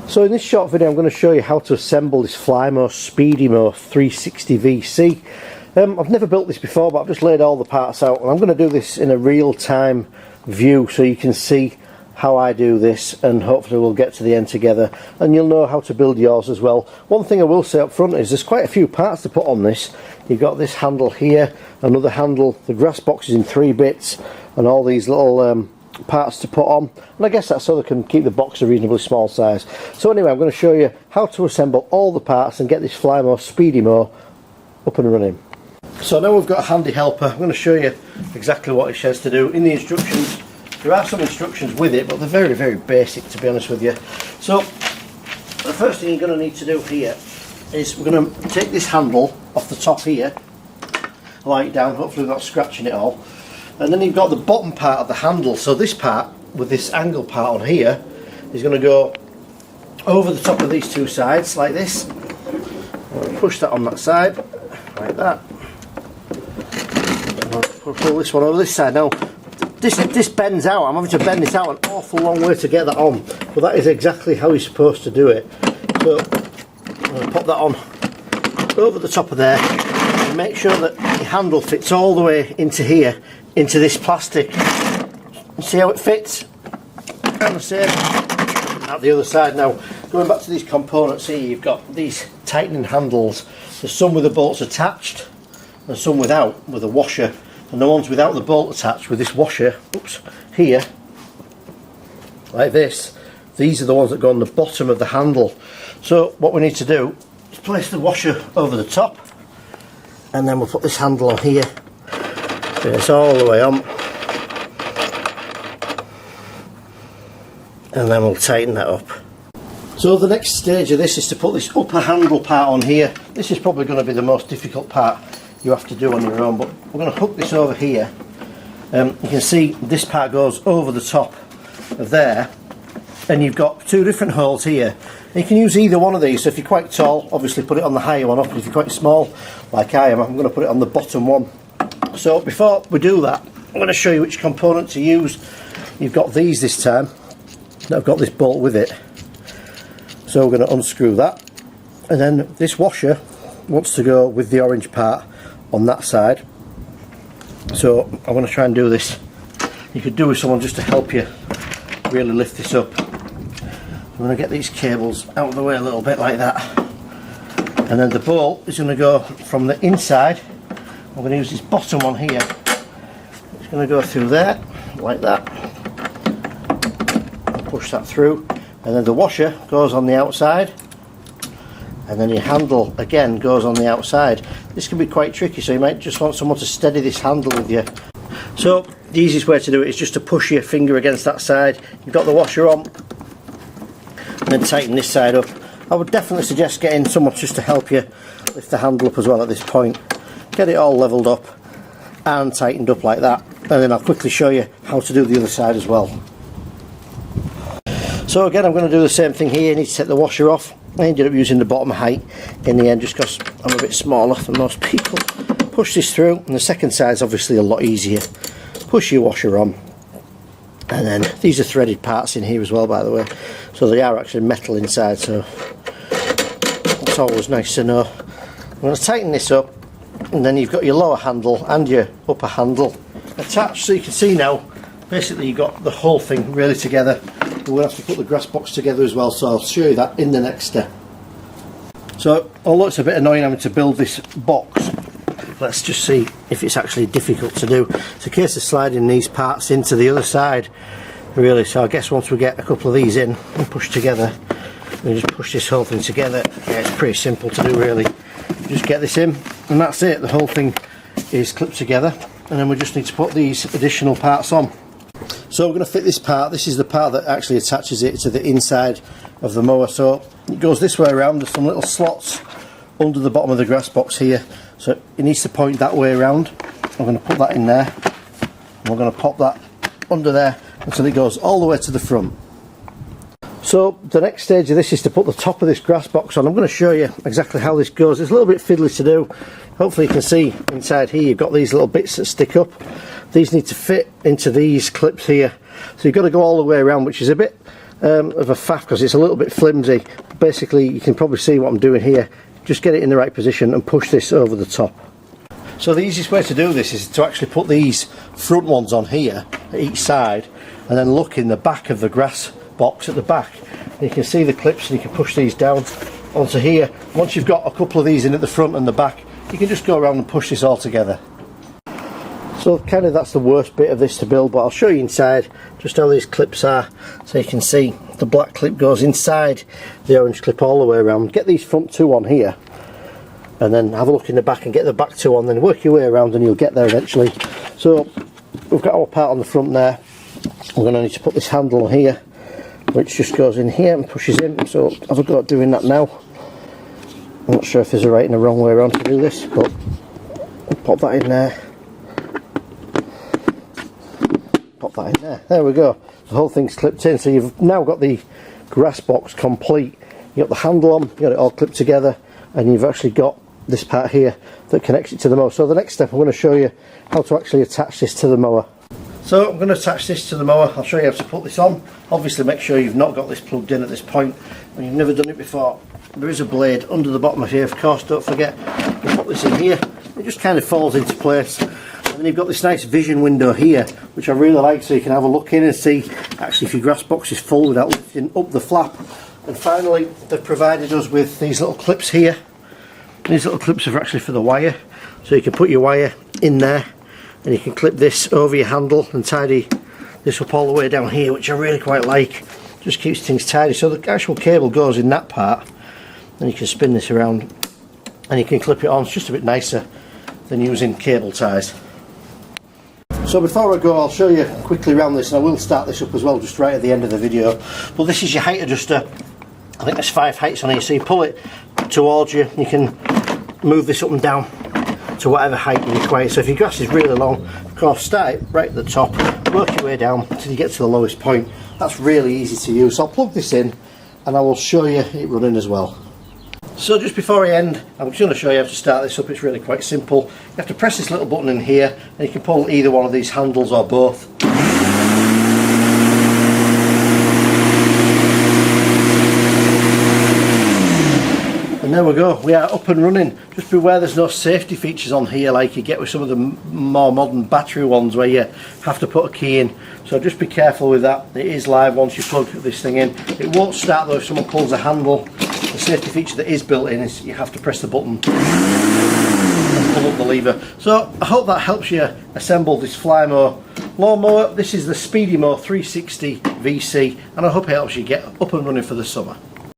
So in this short video I'm going to show you how to assemble this Flymo Speedi-MO 360VC. I've never built this before, but I've just laid all the parts out, and I'm going to do this in a real-time view so you can see how I do this, and hopefully we'll get to the end together and you'll know how to build yours as well. One thing I will say up front is there's quite a few parts to put on this. You've got this handle here, another handle, the grass box is in 3 bits, and all these little parts to put on, and I guess that's so they can keep the box a reasonably small size. So anyway, I'm going to show you how to assemble all the parts and get this Flymo Speedi-MO up and running. So now we've got a handy helper. I'm going to show you exactly what it says to do. In the instructions there are some instructions with it, but they're very, very basic, to be honest with you. So the first thing you're going to need to do here is we're going to take this handle off the top here, lie it down, hopefully not scratching it all, and then you've got the bottom part of the handle. So this part with this angle part on here is going to go over the top of these two sides like this. Push that on that side like that. Pull this one over this side. Now this bends out. I'm having to bend this out an awful long way to get that on, but that is exactly how you're supposed to do it. So I'm going to pop that on over the top of there and make sure that the handle fits all the way into here, into this plastic. See how it fits? And the same at the other side. Now going back to these components here, you've got these tightening handles. There's some with the bolts attached and some without, with a washer. And the ones without the bolt attached with this washer, oops, here, like this, these are the ones that go on the bottom of the handle. So what we need to do is place the washer over the top, and then we'll put this handle on here, bring this all the way on, and then we'll tighten that up. So the next stage of this is to put this upper handle part on here. This is probably going to be the most difficult part you have to do on your own, but we're going to hook this over here. You can see this part goes over the top of there, and you've got 2 different holes here. And you can use either one of these. So if you're quite tall, obviously put it on the higher one up, and if you're quite small like I am, I'm going to put it on the bottom one. So before we do that, I'm going to show you which component to use. You've got these this time. I've got this bolt with it, so we're going to unscrew that, and then this washer wants to go with the orange part on that side. So I'm going to try and do this. You could do with someone just to help you really lift this up. I'm going to get these cables out of the way a little bit like that, and then the bolt is going to go from the inside. I'm going to use this bottom one here. It's going to go through there like that, push that through, and then the washer goes on the outside, and then your handle again goes on the outside. This can be quite tricky, so you might just want someone to steady this handle with you. So the easiest way to do it is just to push your finger against that side. You've got the washer on, and then tighten this side up. I would definitely suggest getting someone just to help you lift the handle up as well at this point. Get it all levelled up and tightened up like that, and then I'll quickly show you how to do the other side as well. So again, I'm going to do the same thing here. You need to take the washer off. I ended up using the bottom height in the end just because I'm a bit smaller than most people. Push this through, and the second side is obviously a lot easier. Push your washer on, and then these are threaded parts in here as well, by the way, so they are actually metal inside, so it's always nice to know. I'm going to tighten this up, and then you've got your lower handle and your upper handle attached, so you can see now basically you've got the whole thing really together. We're going to have to put the grass box together as well, so I'll show you that in the next step. So although it's a bit annoying having to build this box, let's just see if it's actually difficult to do. It's a case of sliding these parts into the other side really. So I guess once we get a couple of these in and push together, we just push this whole thing together. Yeah, it's pretty simple to do really. Just get this in and that's it. The whole thing is clipped together, and then we just need to put these additional parts on. So we're going to fit this part. This is the part that actually attaches it to the inside of the mower. So it goes this way around. There's some little slots under the bottom of the grass box here, so it needs to point that way around. I'm going to put that in there, and we're going to pop that under there until it goes all the way to the front. So the next stage of this is to put the top of this grass box on. I'm going to show you exactly how this goes. It's a little bit fiddly to do. Hopefully you can see inside here you've got these little bits that stick up. These need to fit into these clips here, so you've got to go all the way around, which is a bit of a faff because it's a little bit flimsy. Basically, you can probably see what I'm doing here. Just get it in the right position and push this over the top. So the easiest way to do this is to actually put these front ones on here at each side, and then look in the back of the grass box at the back. And you can see the clips, and you can push these down onto here. Once you've got a couple of these in at the front and the back, you can just go around and push this all together. So kind of that's the worst bit of this to build, but I'll show you inside just how these clips are, so you can see the black clip goes inside the orange clip all the way around. Get these front two on here, and then have a look in the back and get the back two on, then work your way around and you'll get there eventually. So we've got our part on the front there. We're going to need to put this handle on here, which just goes in here and pushes in. So have a go at doing that now. I'm not sure if there's a right and a wrong way around to do this, but pop that in there. Pop that in there. There we go. The whole thing's clipped in. So you've now got the grass box complete. You've got the handle on, you've got it all clipped together, and you've actually got this part here that connects it to the mower. So the next step, I'm going to show you how to actually attach this to the mower. So I'm going to attach this to the mower. I'll show you how to put this on. Obviously make sure you've not got this plugged in at this point and you've never done it before. There is a blade under the bottom of here, of course. Don't forget, you put this in here, it just kind of falls into place. And then you've got this nice vision window here, which I really like, so you can have a look in and see actually if your grass box is full without lifting up the flap. And finally, they've provided us with these little clips here. These little clips are actually for the wire, so you can put your wire in there and you can clip this over your handle and tidy this up all the way down here, which I really quite like. Just keeps things tidy. So the actual cable goes in that part, and you can spin this around and you can clip it on. It's just a bit nicer than using cable ties. So before I go, I'll show you quickly around this, and I will start this up as well just right at the end of the video. But this is your height adjuster. I think there's 5 heights on here, so you pull it towards you, you can move this up and down to whatever height you require. So if your grass is really long, of course, start it right at the top, work your way down until you get to the lowest point. That's really easy to use. So I'll plug this in and I will show you it running as well. So just before I end, I'm just going to show you how to start this up. It's really quite simple. You have to press this little button in here and you can pull either one of these handles or both. And there we go, we are up and running. Just beware there's no safety features on here like you get with some of the more modern battery ones where you have to put a key in. So just be careful with that. It is live once you plug this thing in. It won't start though if someone pulls a handle. The safety feature that is built in is you have to press the button and pull up the lever. So I hope that helps you assemble this Flymo lawnmower. This is the Speedi-MO 360VC, and I hope it helps you get up and running for the summer.